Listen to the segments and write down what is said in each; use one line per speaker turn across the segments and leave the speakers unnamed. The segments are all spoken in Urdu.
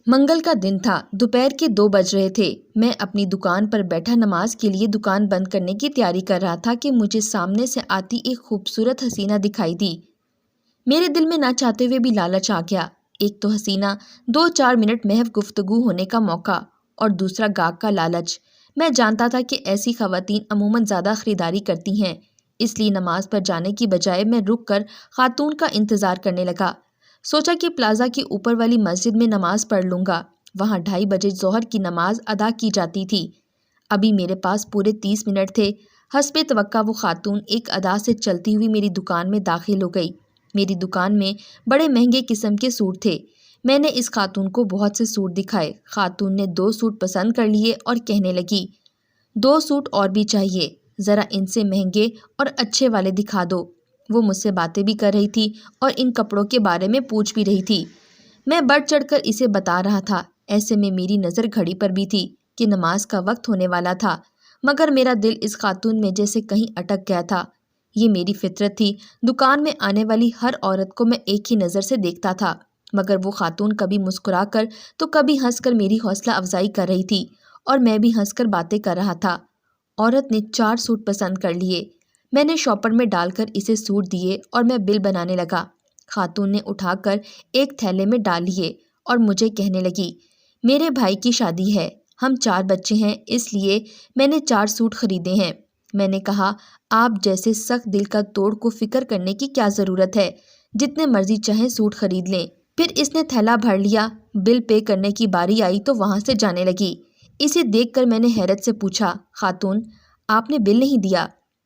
منگل کا دن تھا۔ دوپہر کے 2 بج رہے تھے۔ میں اپنی دکان پر بیٹھا نماز کے لیے دکان بند کرنے کی تیاری کر رہا تھا کہ مجھے سامنے سے آتی ایک خوبصورت حسینہ دکھائی دی۔ میرے دل میں نہ چاہتے ہوئے بھی لالچ آ گیا۔ ایک تو حسینہ، 2-4 منٹ محض گفتگو ہونے کا موقع، اور دوسرا گاہک کا لالچ۔ میں جانتا تھا کہ ایسی خواتین عموماً زیادہ خریداری کرتی ہیں، اس لیے نماز پر جانے کی بجائے میں رک کر خاتون کا انتظار کرنے لگا۔ سوچا کہ پلازا کے اوپر والی مسجد میں نماز پڑھ لوں گا، وہاں 2:30 بجے ظہر کی نماز ادا کی جاتی تھی۔ ابھی میرے پاس پورے 30 منٹ تھے۔ حسب توقع وہ خاتون ایک ادا سے چلتی ہوئی میری دکان میں داخل ہو گئی۔ میری دکان میں بڑے مہنگے قسم کے سوٹ تھے۔ میں نے اس خاتون کو بہت سے سوٹ دکھائے۔ خاتون نے 2 سوٹ پسند کر لیے اور کہنے لگی، 2 سوٹ اور بھی چاہیے، ذرا ان سے مہنگے اور اچھے والے دکھا دو۔ وہ مجھ سے باتیں بھی کر رہی تھی اور ان کپڑوں کے بارے میں پوچھ بھی رہی تھی۔ میں بڑھ چڑھ کر اسے بتا رہا تھا۔ ایسے میں میری نظر گھڑی پر بھی تھی کہ نماز کا وقت ہونے والا تھا، مگر میرا دل اس خاتون میں جیسے کہیں اٹک گیا تھا۔ یہ میری فطرت تھی، دکان میں آنے والی ہر عورت کو میں ایک ہی نظر سے دیکھتا تھا، مگر وہ خاتون کبھی مسکرا کر تو کبھی ہنس کر میری حوصلہ افزائی کر رہی تھی، اور میں بھی ہنس کر باتیں کر رہا تھا۔ عورت نے 4 سوٹ پسند کر لیے۔ میں نے شاپر میں ڈال کر اسے سوٹ دیے اور میں بل بنانے لگا۔ خاتون نے اٹھا کر ایک تھیلے میں ڈال لیے اور مجھے کہنے لگی، میرے بھائی کی شادی ہے، ہم 4 بچے ہیں، اس لیے میں نے 4 سوٹ خریدے ہیں۔ میں نے کہا، آپ جیسے سخت دل کا توڑ کو فکر کرنے کی کیا ضرورت ہے، جتنے مرضی چاہیں سوٹ خرید لیں۔ پھر اس نے تھیلا بھر لیا۔ بل پے کرنے کی باری آئی تو وہاں سے جانے لگی۔ اسے دیکھ کر میں نے حیرت سے پوچھا، خاتون، آپ نے بل نہیں دیا؟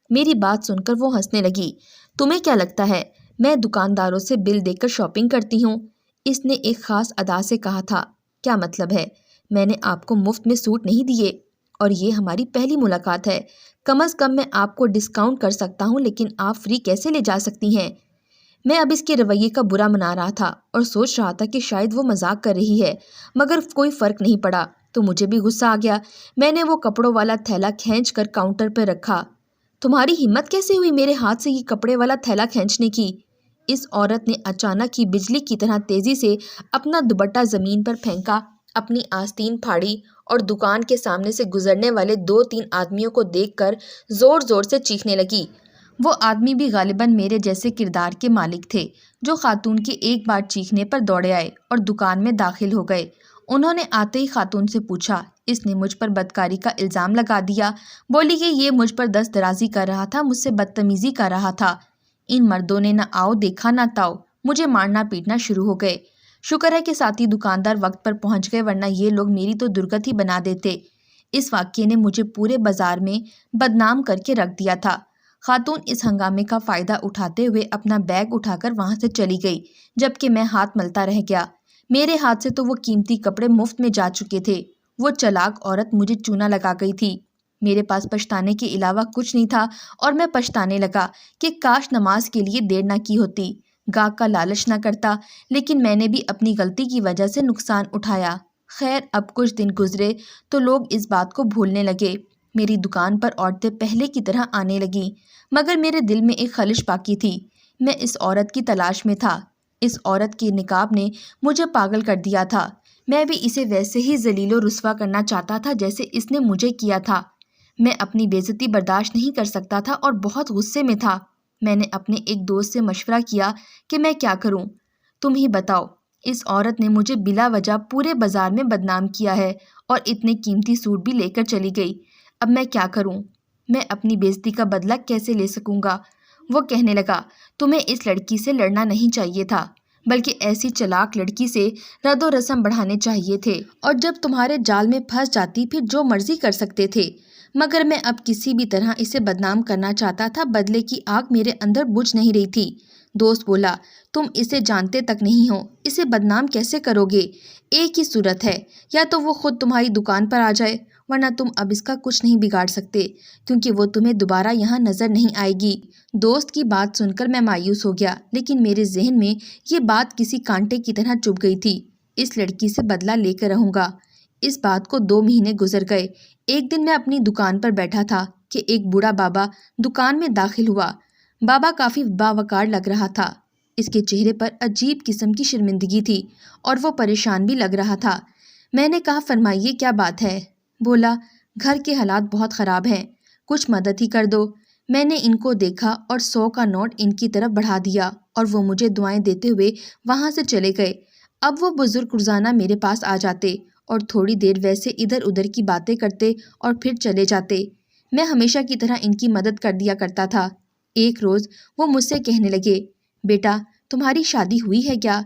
میری بات سن کر وہ ہنسنے لگی۔ تمہیں کیا لگتا ہے میں دکانداروں سے بل دے کر شاپنگ کرتی ہوں؟ اس نے ایک خاص ادا سے کہا تھا۔ کیا مطلب ہے؟ میں نے آپ کو مفت میں سوٹ نہیں دیے، اور یہ ہماری پہلی ملاقات ہے۔ کم از کم میں آپ کو ڈسکاؤنٹ کر سکتا ہوں، لیکن آپ فری کیسے لے جا سکتی ہیں؟ میں اب اس کے رویے کا برا منا رہا تھا اور سوچ رہا تھا کہ شاید وہ مذاق کر رہی ہے، مگر کوئی فرق نہیں پڑا تو مجھے بھی غصہ آ گیا۔ میں نے وہ کپڑوں والا تھیلا کھینچ کر کاؤنٹر پہ رکھا۔ تمہاری ہمت کیسے ہوئی میرے ہاتھ سے یہ کپڑے والا تھیلا کھینچنے کی؟ اس عورت نے اچانک ہی بجلی کی طرح تیزی سے اپنا دوپٹہ زمین پر پھینکا، اپنی آستین پھاڑی اور دکان کے سامنے سے گزرنے والے 2-3 آدمیوں کو دیکھ کر زور زور سے چیخنے لگی۔ وہ آدمی بھی غالباً میرے جیسے کردار کے مالک تھے، جو خاتون کے ایک بار چیخنے پر دوڑے آئے اور دکان میں داخل ہو گئے۔ انہوں نے آتے ہی خاتون سے پوچھا۔ اس نے مجھ پر بدکاری کا الزام لگا دیا، بولی کہ یہ مجھ پر دست درازی کر رہا تھا، مجھ سے بدتمیزی کر رہا تھا۔ ان مردوں نے نہ آؤ دیکھا نہ تاؤ، مجھے مارنا پیٹنا شروع ہو گئے۔ شکر ہے کہ ساتھی دکاندار وقت پر پہنچ گئے، ورنہ یہ لوگ میری تو درگت ہی بنا دیتے۔ اس واقعے نے مجھے پورے بازار میں بدنام کر کے رکھ دیا تھا۔ خاتون اس ہنگامے کا فائدہ اٹھاتے ہوئے اپنا بیگ اٹھا کر وہاں سے چلی گئی، جبکہ میں ہاتھ ملتا رہ گیا۔ میرے ہاتھ سے تو وہ قیمتی کپڑے مفت میں جا چکے تھے۔ وہ چالاک عورت مجھے چونا لگا گئی تھی۔ میرے پاس پچھتانے کے علاوہ کچھ نہیں تھا، اور میں پچھتانے لگا کہ کاش نماز کے لیے دیر نہ کی ہوتی، گاہک کا لالچ نہ کرتا، لیکن میں نے بھی اپنی غلطی کی وجہ سے نقصان اٹھایا۔ خیر، اب کچھ دن گزرے تو لوگ اس بات کو بھولنے لگے۔ میری دکان پر عورتیں پہلے کی طرح آنے لگیں، مگر میرے دل میں ایک خلش باقی تھی۔ میں اس عورت کی تلاش میں تھا۔ اس عورت کے نقاب نے مجھے پاگل کر دیا تھا۔ میں بھی اسے ویسے ہی ذلیل و رسوا کرنا چاہتا تھا جیسے اس نے مجھے کیا تھا۔ میں اپنی بے عزتی برداشت نہیں کر سکتا تھا اور بہت غصے میں تھا۔ میں نے اپنے ایک دوست سے مشورہ کیا کہ میں کیا کروں۔ تم ہی بتاؤ۔ اس عورت نے مجھے بلا وجہ پورے بازار میں بدنام کیا ہے اور اتنے قیمتی سوٹ بھی لے کر چلی گئی۔ اب میں کیا کروں؟ میں اپنی بے عزتی کا بدلہ کیسے لے سکوں گا؟ وہ کہنے لگا، تمہیں اس لڑکی سے لڑنا نہیں چاہیے تھا، بلکہ ایسی چالاک لڑکی سے رد و رسم بڑھانے چاہیے تھے، اور جب تمہارے جال میں پھنس جاتی پھر جو مرضی کر سکتے تھے۔ مگر میں اب کسی بھی طرح اسے بدنام کرنا چاہتا تھا، بدلے کی آگ میرے اندر بجھ نہیں رہی تھی۔ دوست بولا، تم اسے جانتے تک نہیں ہو، اسے بدنام کیسے کرو گے؟ ایک ہی صورت ہے، یا تو وہ خود تمہاری دکان پر آ جائے، ورنہ تم اب اس کا کچھ نہیں بگاڑ سکتے، کیونکہ وہ تمہیں دوبارہ یہاں نظر نہیں آئے گی۔ دوست کی بات سن کر میں مایوس ہو گیا، لیکن میرے ذہن میں یہ بات کسی کانٹے کی طرح چبھ گئی تھی۔ اس لڑکی سے بدلہ لے کر رہوں گا۔ اس بات کو 2 مہینے گزر گئے۔ ایک دن میں اپنی دکان پر بیٹھا تھا کہ ایک بوڑھا بابا دکان میں داخل ہوا۔ بابا کافی باوقار لگ رہا تھا۔ اس کے چہرے پر عجیب قسم کی شرمندگی تھی اور وہ پریشان بھی لگ رہا تھا۔ میں نے کہا فرمائیے کیا بات ہے؟ بولا گھر کے حالات بہت خراب ہیں، کچھ مدد ہی کر دو۔ میں نے ان کو دیکھا اور 100 کا نوٹ ان کی طرف بڑھا دیا اور وہ مجھے دعائیں دیتے ہوئے وہاں سے چلے گئے۔ اب وہ بزرگ روزانہ میرے پاس آ جاتے اور تھوڑی دیر ویسے ادھر ادھر کی باتیں کرتے اور پھر چلے جاتے۔ میں ہمیشہ کی طرح ان کی مدد کر دیا کرتا تھا۔ ایک روز وہ مجھ سے کہنے لگے، بیٹا تمہاری شادی ہوئی ہے کیا؟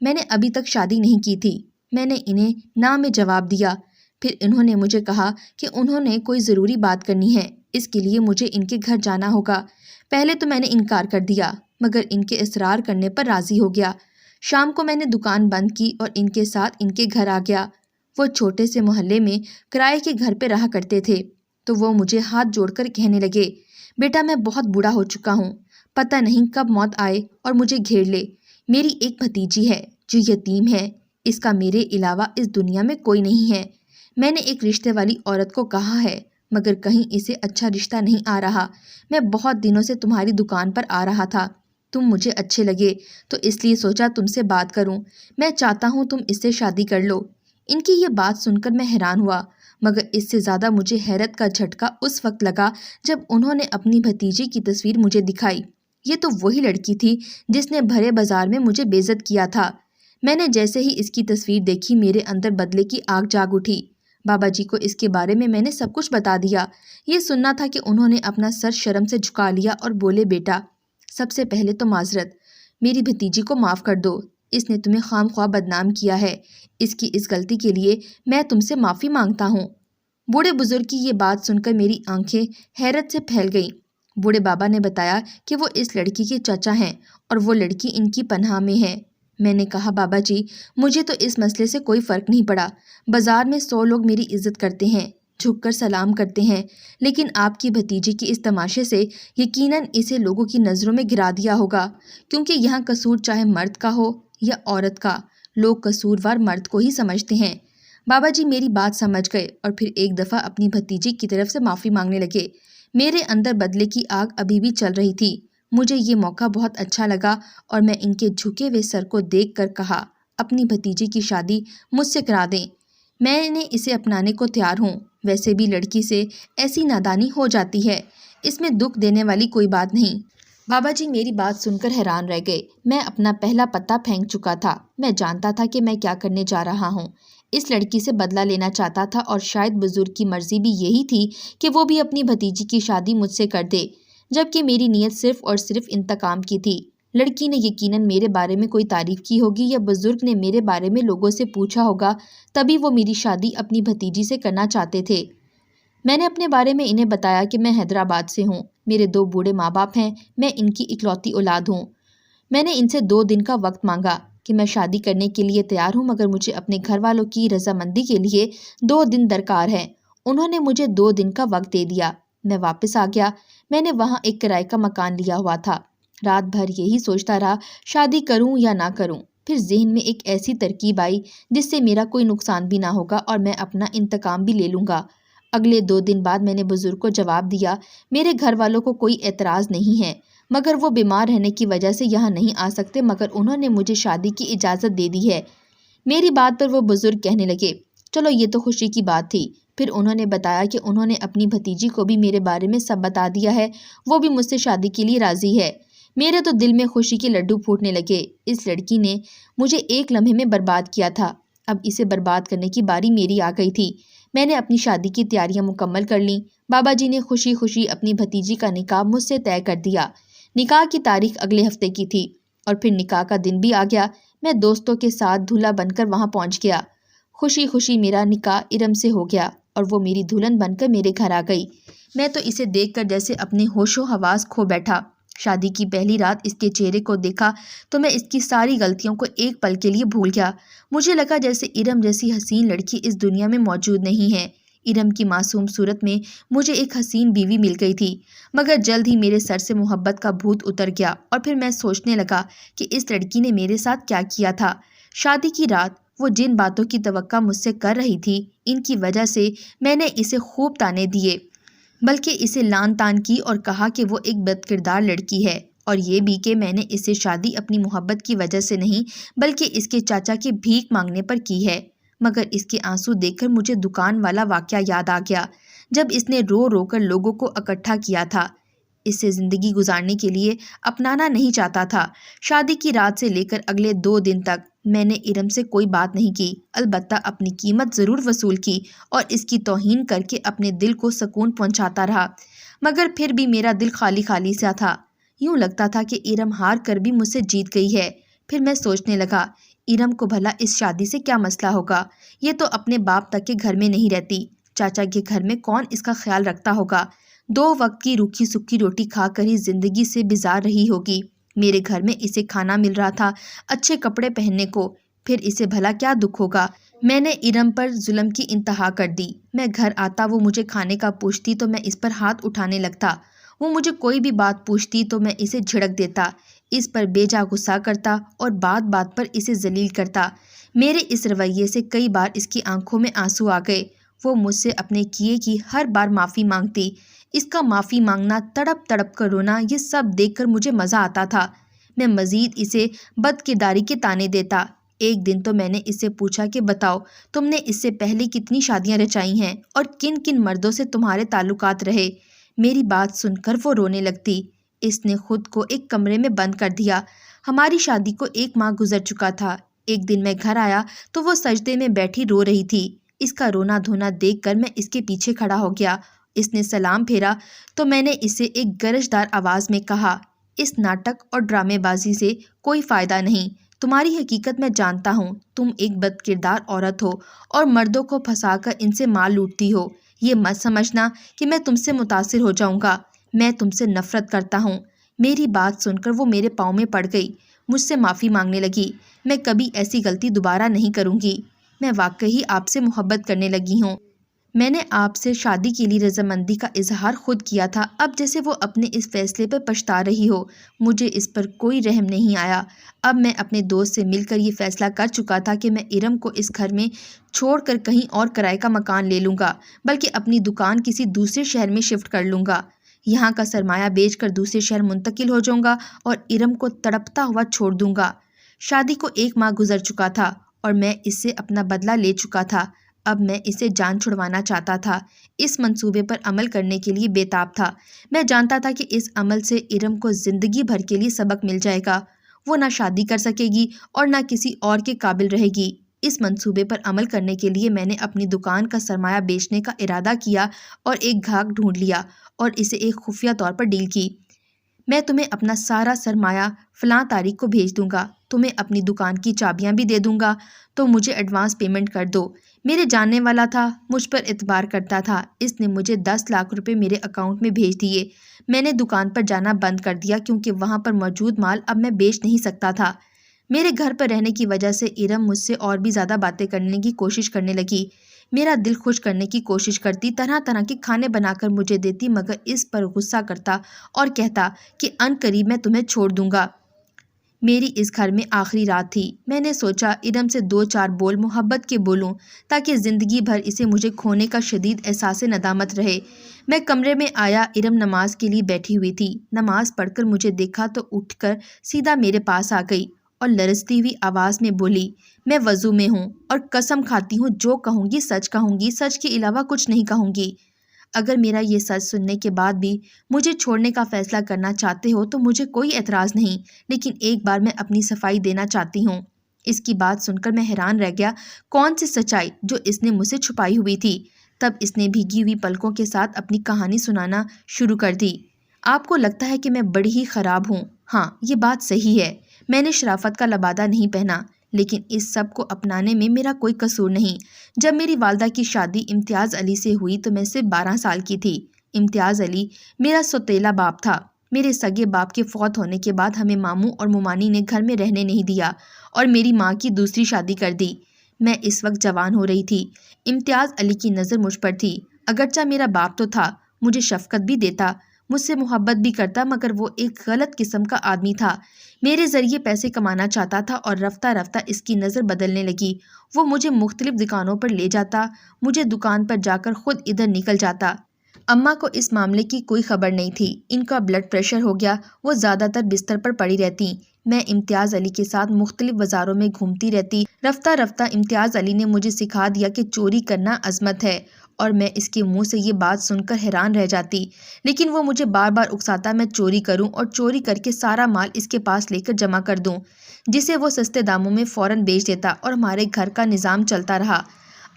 میں نے ابھی تک شادی نہیں کی تھی۔ میں نے انہیں نہ میں جواب دیا۔ پھر انہوں نے مجھے کہا کہ انہوں نے کوئی ضروری بات کرنی ہے، اس کے لیے مجھے ان کے گھر جانا ہوگا۔ پہلے تو میں نے انکار کر دیا، مگر ان کے اصرار کرنے پر راضی ہو گیا۔ شام کو میں نے دکان بند کی اور ان کے ساتھ ان کے گھر آ گیا۔ وہ چھوٹے سے محلے میں کرائے کے گھر پہ رہا کرتے تھے، تو وہ مجھے ہاتھ جوڑ کر کہنے لگے، بیٹا میں بہت بوڑھا ہو چکا ہوں، پتہ نہیں کب موت آئے اور مجھے گھیر لے۔ میری ایک بھتیجی ہے جو یتیم ہے، اس کا میرے علاوہ اس دنیا میں کوئی نہیں ہے۔ میں نے ایک رشتے والی عورت کو کہا ہے، مگر کہیں اسے اچھا رشتہ نہیں آ رہا۔ میں بہت دنوں سے تمہاری دکان پر آ رہا تھا، تم مجھے اچھے لگے تو اس لیے سوچا تم سے بات کروں۔ میں چاہتا ہوں تم اس سے شادی کر لو۔ ان کی یہ بات سن کر میں حیران ہوا، مگر اس سے زیادہ مجھے حیرت کا جھٹکا اس وقت لگا جب انہوں نے اپنی بھتیجی کی تصویر مجھے دکھائی۔ یہ تو وہی لڑکی تھی جس نے بھرے بازار میں مجھے بے عزت کیا تھا۔ میں نے جیسے ہی اس کی تصویر دیکھی میرے اندر بدلے کی آگ جاگ اٹھی۔ بابا جی کو اس کے بارے میں نے سب کچھ بتا دیا۔ یہ سننا تھا کہ انہوں نے اپنا سر شرم سے جھکا لیا اور بولے، بیٹا سب سے پہلے تو معذرت، میری بھتیجی کو معاف کر دو، اس نے تمہیں خام خواہ بدنام کیا ہے، اس کی اس غلطی کے لیے میں تم سے معافی مانگتا ہوں۔ بوڑھے بزرگ کی یہ بات سن کر میری آنکھیں حیرت سے پھیل گئیں۔ بوڑھے بابا نے بتایا کہ وہ اس لڑکی کے چچا ہیں اور وہ لڑکی ان کی پناہ میں ہے۔ میں نے کہا بابا جی مجھے تو اس مسئلے سے کوئی فرق نہیں پڑا، بازار میں 100 لوگ میری عزت کرتے ہیں، جھک کر سلام کرتے ہیں، لیکن آپ کی بھتیجی کی اس تماشے سے یقیناً اسے لوگوں کی نظروں میں گرا دیا ہوگا، کیونکہ یہاں قصور چاہے مرد کا ہو یا عورت کا، لوگ قصوروار مرد کو ہی سمجھتے ہیں۔ بابا جی میری بات سمجھ گئے اور پھر ایک دفعہ اپنی بھتیجی کی طرف سے معافی مانگنے لگے۔ میرے اندر بدلے کی آگ ابھی بھی چل رہی تھی۔ مجھے یہ موقع بہت اچھا لگا اور میں ان کے جھکے ہوئے سر کو دیکھ کر کہا، اپنی بھتیجی کی شادی مجھ سے کرا دیں، میں نے اسے اپنانے کو تیار ہوں۔ ویسے بھی لڑکی سے ایسی نادانی ہو جاتی ہے، اس میں دکھ دینے والی کوئی بات نہیں۔ بابا جی میری بات سن کر حیران رہ گئے۔ میں اپنا پہلا پتہ پھینک چکا تھا۔ میں جانتا تھا کہ میں کیا کرنے جا رہا ہوں۔ اس لڑکی سے بدلہ لینا چاہتا تھا اور شاید بزرگ کی مرضی بھی یہی تھی کہ وہ بھی اپنی بھتیجی کی شادی مجھ سے کر دے، جبکہ میری نیت صرف اور صرف انتقام کی تھی۔ لڑکی نے یقیناً میرے بارے میں کوئی تعریف کی ہوگی یا بزرگ نے میرے بارے میں لوگوں سے پوچھا ہوگا، تبھی وہ میری شادی اپنی بھتیجی سے کرنا چاہتے تھے۔ میں نے اپنے بارے میں انہیں بتایا کہ میں حیدرآباد سے ہوں، میرے 2 بوڑھے ماں باپ ہیں، میں ان کی اکلوتی اولاد ہوں۔ میں نے ان سے 2 دن کا وقت مانگا کہ میں شادی کرنے کے لیے تیار ہوں، مگر مجھے اپنے گھر والوں کی رضامندی کے لیے 2 دن درکار ہے۔ انہوں نے مجھے 2 دن کا وقت دے دیا۔ میں واپس آ گیا۔ میں نے وہاں ایک کرائے کا مکان لیا ہوا تھا۔ رات بھر یہی سوچتا رہا شادی کروں یا نہ کروں۔ پھر ذہن میں ایک ایسی ترکیب آئی جس سے میرا کوئی نقصان بھی نہ ہوگا اور میں اپنا انتقام بھی لے لوں گا۔ اگلے 2 دن بعد میں نے بزرگ کو جواب دیا، میرے گھر والوں کو کوئی اعتراض نہیں ہے، مگر وہ بیمار رہنے کی وجہ سے یہاں نہیں آ سکتے، مگر انہوں نے مجھے شادی کی اجازت دے دی ہے۔ میری بات پر وہ بزرگ کہنے لگے، چلو یہ تو خوشی کی بات تھی۔ پھر انہوں نے بتایا کہ انہوں نے اپنی بھتیجی کو بھی میرے بارے میں سب بتا دیا ہے، وہ بھی مجھ سے شادی کے لیے راضی ہے۔ میرے تو دل میں خوشی کے لڈو پھوٹنے لگے۔ اس لڑکی نے مجھے ایک لمحے میں برباد کیا تھا، اب اسے برباد کرنے کی باری میری آ گئی تھی۔ میں نے اپنی شادی کی تیاریاں مکمل کر لیں۔ بابا جی نے خوشی خوشی اپنی بھتیجی کا نکاح مجھ سے طے کر دیا۔ نکاح کی تاریخ اگلے ہفتے کی تھی اور پھر نکاح کا دن بھی آ گیا۔ میں دوستوں کے ساتھ دولہا بن کر وہاں پہنچ گیا۔ خوشی خوشی میرا نکاح ارم سے ہو گیا اور وہ میری دلہن بن کر میرے گھر آ گئی۔ میں تو اسے دیکھ کر جیسے اپنے ہوش و حواس کھو بیٹھا۔ شادی کی پہلی رات اس کے چہرے کو دیکھا تو میں اس کی ساری غلطیوں کو ایک پل کے لیے بھول گیا۔ مجھے لگا جیسے ارم جیسی حسین لڑکی اس دنیا میں موجود نہیں ہے۔ ارم کی معصوم صورت میں مجھے ایک حسین بیوی مل گئی تھی، مگر جلد ہی میرے سر سے محبت کا بھوت اتر گیا اور پھر میں سوچنے لگا کہ اس لڑکی نے میرے ساتھ کیا کیا تھا۔ شادی کی رات وہ جن باتوں کی توقع مجھ سے کر رہی تھی، ان کی وجہ سے میں نے اسے خوب تانے دیے، بلکہ اسے لان تان کی اور کہا کہ وہ ایک بد کردار لڑکی ہے اور یہ بھی کہ میں نے اس سے شادی اپنی محبت کی وجہ سے نہیں بلکہ اس کے چاچا کی بھیک مانگنے پر کی ہے۔ مگر اس کے آنسو دیکھ کر مجھے دکان والا واقعہ یاد آ گیا جب اس نے رو رو کر لوگوں کو اکٹھا کیا تھا۔ اس سے زندگی گزارنے کے لیے اپنانا نہیں چاہتا تھا۔ شادی کی رات سے لے کر اگلے 2 دن تک میں نے ارم سے کوئی بات نہیں کی، البتہ اپنی قیمت ضرور وصول کی اور اس کی توہین کر کے اپنے دل کو سکون پہنچاتا رہا، مگر پھر بھی میرا دل خالی خالی سا تھا۔ یوں لگتا تھا کہ ارم ہار کر بھی مجھ سے جیت گئی ہے۔ پھر میں سوچنے لگا، ارم کو بھلا اس شادی سے کیا مسئلہ ہوگا؟ یہ تو اپنے باپ تک کے گھر میں نہیں رہتی، چاچا کے گھر میں کون اس کا خیال رکھتا ہوگا؟ 2 وقت کی روکھی سکھی روٹی کھا کر ہی زندگی سے بیزار رہی ہوگی۔ میرے گھر میں اسے کھانا مل رہا تھا، اچھے کپڑے پہننے کو، پھر اسے بھلا کیا دکھ ہوگا؟ میں نے ارم پر ظلم کی انتہا کر دی۔ میں گھر آتا وہ مجھے کھانے کا پوچھتی تو میں اس پر ہاتھ اٹھانے لگتا، وہ مجھے کوئی بھی بات پوچھتی تو میں اسے جھڑک دیتا، اس پر بے جا غصہ کرتا اور بات بات پر اسے ذلیل کرتا۔ میرے اس رویے سے کئی بار اس کی آنکھوں میں آنسو آ گئے۔ وہ مجھ سے اپنے کیے کی ہر بار معافی مانگتی۔ اس کا معافی مانگنا، تڑپ تڑپ کر رونا، یہ سب دیکھ کر مجھے مزہ آتا تھا۔ میں مزید اسے بد کرداری کے طعنے دیتا۔ ایک دن تو میں نے اس سے پوچھا کہ بتاؤ، تم نے اس سے پہلے کتنی شادیاں رچائی ہیں اور کن کن مردوں سے تمہارے تعلقات رہے؟ میری بات سن کر وہ رونے لگتی۔ اس نے خود کو ایک کمرے میں بند کر دیا۔ ہماری شادی کو 1 ماہ گزر چکا تھا۔ ایک دن میں گھر آیا تو وہ سجدے میں بیٹھی رو رہی تھی۔ اس کا رونا دھونا دیکھ کر میں اس کے پیچھے کھڑا ہو گیا۔ اس نے سلام پھیرا تو میں نے اسے ایک گرجدار آواز میں کہا، اس ناٹک اور ڈرامے بازی سے کوئی فائدہ نہیں۔ تمہاری حقیقت میں جانتا ہوں، تم ایک بد کردار عورت ہو اور مردوں کو پھنسا کر ان سے مال لوٹتی ہو۔ یہ مت سمجھنا کہ میں تم سے متاثر ہو جاؤں گا، میں تم سے نفرت کرتا ہوں۔ میری بات سن کر وہ میرے پاؤں میں پڑ گئی، مجھ سے معافی مانگنے لگی۔ میں کبھی ایسی غلطی دوبارہ نہیں کروں گی، میں واقعی آپ سے محبت کرنے لگی ہوں۔ میں نے آپ سے شادی کے لیے رضامندی کا اظہار خود کیا تھا، اب جیسے وہ اپنے اس فیصلے پر پچھتا رہی ہو، مجھے اس پر کوئی رحم نہیں آیا۔ اب میں اپنے دوست سے مل کر یہ فیصلہ کر چکا تھا کہ میں ارم کو اس گھر میں چھوڑ کر کہیں اور کرائے کا مکان لے لوں گا، بلکہ اپنی دکان کسی دوسرے شہر میں شفٹ کر لوں گا۔ یہاں کا سرمایہ بیچ کر دوسرے شہر منتقل ہو جاؤں گا اور ارم کو تڑپتا ہوا چھوڑ دوں گا۔ شادی کو 1 ماہ گزر چکا تھا اور میں اس سے اپنا بدلہ لے چکا تھا۔ اب میں اسے جان چھڑوانا چاہتا تھا، اس منصوبے پر عمل کرنے کے لیے بےتاب تھا۔ میں جانتا تھا کہ اس عمل سے ارم کو زندگی بھر کے لیے سبق مل جائے گا، وہ نہ شادی کر سکے گی اور نہ کسی اور کے قابل رہے گی۔ اس منصوبے پر عمل کرنے کے لیے میں نے اپنی دکان کا سرمایہ بیچنے کا ارادہ کیا اور ایک گاہک ڈھونڈ لیا اور اسے ایک خفیہ طور پر ڈیل کی۔ میں تمہیں اپنا سارا سرمایہ فلاں تاریخ کو بھیج دوں گا، تمہیں اپنی دکان کی چابیاں بھی دے دوں گا، تو مجھے ایڈوانس پیمنٹ کر دو۔ میرے جاننے والا تھا، مجھ پر اعتبار کرتا تھا، اس نے مجھے 10 لاکھ روپے میرے اکاؤنٹ میں بھیج دیے۔ میں نے دکان پر جانا بند کر دیا کیونکہ وہاں پر موجود مال اب میں بیچ نہیں سکتا تھا۔ میرے گھر پر رہنے کی وجہ سے ارم مجھ سے اور بھی زیادہ باتیں کرنے کی کوشش کرنے لگی، میرا دل خوش کرنے کی کوشش کرتی، طرح طرح کے کھانے بنا کر مجھے دیتی، مگر اس پر غصہ کرتا اور کہتا کہ ان قریب میں تمہیں چھوڑ دوں گا۔ میری اس گھر میں آخری رات تھی۔ میں نے سوچا ارم سے 2-4 بول محبت کے بولوں تاکہ زندگی بھر اسے مجھے کھونے کا شدید احساس ندامت رہے۔ میں کمرے میں آیا، ارم نماز کے لیے بیٹھی ہوئی تھی۔ نماز پڑھ کر مجھے دیکھا تو اٹھ کر سیدھا میرے پاس آ گئی اور لرزتی ہوئی آواز میں بولی، میں وضو میں ہوں اور قسم کھاتی ہوں جو کہوں گی سچ کہوں گی، سچ کے علاوہ کچھ نہیں کہوں گی۔ اگر میرا یہ سچ سننے کے بعد بھی مجھے چھوڑنے کا فیصلہ کرنا چاہتے ہو تو مجھے کوئی اعتراض نہیں، لیکن ایک بار میں اپنی صفائی دینا چاہتی ہوں۔ اس کی بات سن کر میں حیران رہ گیا، کون سی سچائی جو اس نے مجھ سے چھپائی ہوئی تھی؟ تب اس نے بھیگی ہوئی پلکوں کے ساتھ اپنی کہانی سنانا شروع کر دی۔ آپ کو لگتا ہے کہ میں بڑی ہی خراب ہوں، ہاں یہ بات صحیح ہے، میں نے شرافت کا لبادہ نہیں پہنا، لیکن اس سب کو اپنانے میں میرا کوئی قصور نہیں۔ جب میری والدہ کی شادی امتیاز علی سے ہوئی تو میں صرف 12 سال کی تھی۔ امتیاز علی میرا سوتیلا باپ تھا۔ میرے سگے باپ کے فوت ہونے کے بعد ہمیں ماموں اور ممانی نے گھر میں رہنے نہیں دیا اور میری ماں کی دوسری شادی کر دی۔ میں اس وقت جوان ہو رہی تھی۔ امتیاز علی کی نظر مجھ پر تھی، اگرچہ میرا باپ تو تھا، مجھے شفقت بھی دیتا، مجھ سے محبت بھی کرتا، مگر وہ ایک غلط قسم کا آدمی تھا، میرے ذریعے پیسے کمانا چاہتا تھا اور رفتہ رفتہ اس کی نظر بدلنے لگی۔ وہ مجھے مختلف دکانوں پر لے جاتا، مجھے دکان پر جا کر خود ادھر نکل جاتا۔ اماں کو اس معاملے کی کوئی خبر نہیں تھی۔ ان کا بلڈ پریشر ہو گیا، وہ زیادہ تر بستر پر پڑی رہتی۔ میں امتیاز علی کے ساتھ مختلف بازاروں میں گھومتی رہتی۔ رفتہ رفتہ امتیاز علی نے مجھے سکھا دیا کہ چوری کرنا عظمت ہے، اور میں اس کے منہ سے یہ بات سن کر حیران رہ جاتی۔ لیکن وہ مجھے بار بار اکساتا میں چوری کروں اور چوری کر کے سارا مال اس کے پاس لے کر جمع کر دوں، جسے وہ سستے داموں میں فوراً بیچ دیتا اور ہمارے گھر کا نظام چلتا رہا۔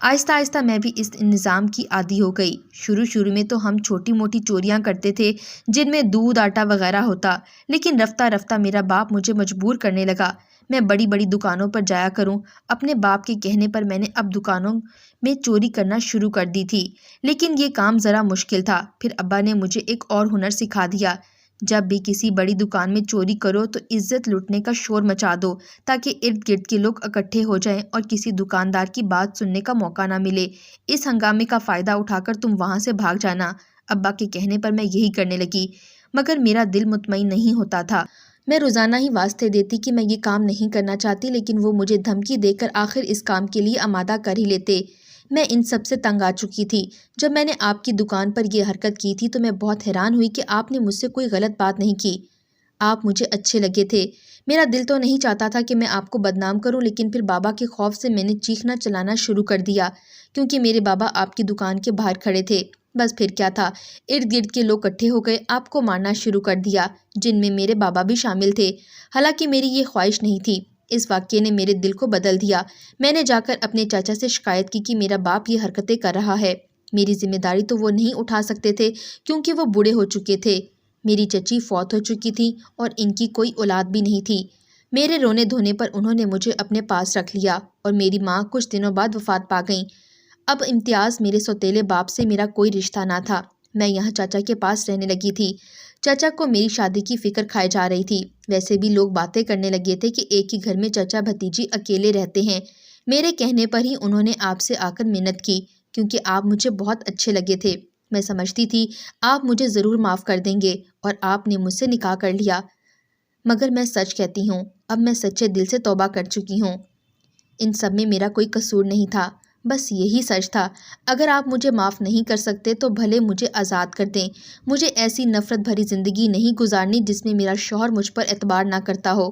آہستہ آہستہ میں بھی اس نظام کی عادی ہو گئی۔ شروع میں تو ہم چھوٹی موٹی چوریاں کرتے تھے جن میں دودھ آٹا وغیرہ ہوتا، لیکن رفتہ رفتہ میرا باپ مجھے مجبور کرنے لگا میں بڑی بڑی دکانوں پر جایا کروں۔ اپنے باپ کے کہنے پر میں نے اب دکانوں میں چوری کرنا شروع کر دی تھی، لیکن یہ کام ذرا مشکل تھا۔ پھر ابا نے مجھے ایک اور ہنر سکھا دیا، جب بھی کسی بڑی دکان میں چوری کرو تو عزت لوٹنے کا شور مچا دو تاکہ ارد گرد کے لوگ اکٹھے ہو جائیں اور کسی دکاندار کی بات سننے کا موقع نہ ملے۔ اس ہنگامے کا فائدہ اٹھا کر تم وہاں سے بھاگ جانا۔ ابا کے کہنے پر میں یہی کرنے لگی، مگر میرا دل مطمئن نہیں ہوتا تھا۔ میں روزانہ ہی واسطے دیتی کہ میں یہ کام نہیں کرنا چاہتی، لیکن وہ مجھے دھمکی دے کر آخر اس کام کے لیے آمادہ کر ہی لیتے۔ میں ان سب سے تنگ آ چکی تھی۔ جب میں نے آپ کی دکان پر یہ حرکت کی تھی تو میں بہت حیران ہوئی کہ آپ نے مجھ سے کوئی غلط بات نہیں کی۔ آپ مجھے اچھے لگے تھے۔ میرا دل تو نہیں چاہتا تھا کہ میں آپ کو بدنام کروں، لیکن پھر بابا کے خوف سے میں نے چیخنا چلانا شروع کر دیا، کیونکہ میرے بابا آپ کی دکان کے باہر کھڑے تھے۔ بس پھر کیا تھا، ارد گرد کے لوگ اکٹھے ہو گئے، آپ کو مارنا شروع کر دیا، جن میں میرے بابا بھی شامل تھے۔ حالانکہ میری یہ خواہش نہیں تھی۔ اس واقعے نے میرے دل کو بدل دیا۔ میں نے جا کر اپنے چاچا سے شکایت کی کہ میرا باپ یہ حرکتیں کر رہا ہے۔ میری ذمہ داری تو وہ نہیں اٹھا سکتے تھے کیونکہ وہ بوڑھے ہو چکے تھے۔ میری چچی فوت ہو چکی تھی اور ان کی کوئی اولاد بھی نہیں تھی۔ میرے رونے دھونے پر انہوں نے مجھے اپنے پاس رکھ لیا اور میری ماں کچھ دنوں بعد وفات پا گئیں۔ اب امتیاز میرے سوتیلے باپ سے میرا کوئی رشتہ نہ تھا۔ میں یہاں چاچا کے پاس رہنے لگی تھی۔ چاچا کو میری شادی کی فکر کھائی جا رہی تھی۔ ویسے بھی لوگ باتیں کرنے لگے تھے کہ ایک ہی گھر میں چچا بھتیجی اکیلے رہتے ہیں۔ میرے کہنے پر ہی انہوں نے آپ سے آ کر منت کی، کیونکہ آپ مجھے بہت اچھے لگے تھے۔ میں سمجھتی تھی آپ مجھے ضرور معاف کر دیں گے، اور آپ نے مجھ سے نکاح کر لیا۔ مگر میں سچ کہتی ہوں، اب میں سچے دل سے توبہ کر چکی ہوں۔ ان سب میں میرا کوئی قصور نہیں تھا، بس یہی سچ تھا۔ اگر آپ مجھے معاف نہیں کر سکتے تو بھلے مجھے آزاد کر دیں۔ مجھے ایسی نفرت بھری زندگی نہیں گزارنی جس میں میرا شوہر مجھ پر اعتبار نہ کرتا ہو۔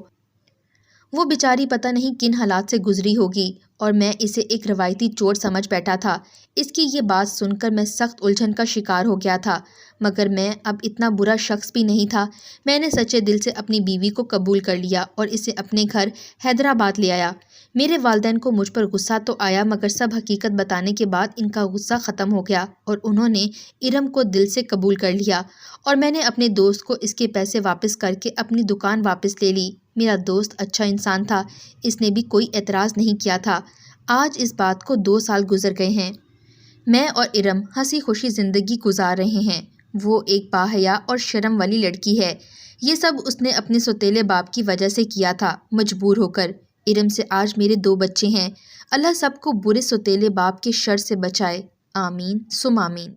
وہ بیچاری پتہ نہیں کن حالات سے گزری ہوگی، اور میں اسے ایک روایتی چور سمجھ بیٹھا تھا۔ اس کی یہ بات سن کر میں سخت الجھن کا شکار ہو گیا تھا، مگر میں اب اتنا برا شخص بھی نہیں تھا۔ میں نے سچے دل سے اپنی بیوی کو قبول کر لیا اور اسے اپنے گھر حیدرآباد لے آیا۔ میرے والدین کو مجھ پر غصہ تو آیا، مگر سب حقیقت بتانے کے بعد ان کا غصہ ختم ہو گیا اور انہوں نے ارم کو دل سے قبول کر لیا، اور میں نے اپنے دوست کو اس کے پیسے واپس کر کے اپنی دکان واپس لے لی۔ میرا دوست اچھا انسان تھا، اس نے بھی کوئی اعتراض نہیں کیا تھا۔ آج اس بات کو 2 سال گزر گئے ہیں۔ میں اور ارم ہنسی خوشی زندگی گزار رہے ہیں۔ وہ ایک باحیا اور شرم والی لڑکی ہے۔ یہ سب اس نے اپنے سوتیلے باپ کی وجہ سے کیا تھا، مجبور ہو کر۔ ارم سے آج میرے 2 بچے ہیں۔ اللہ سب کو برے سوتیلے باپ کے شر سے بچائے، آمین ثم آمین۔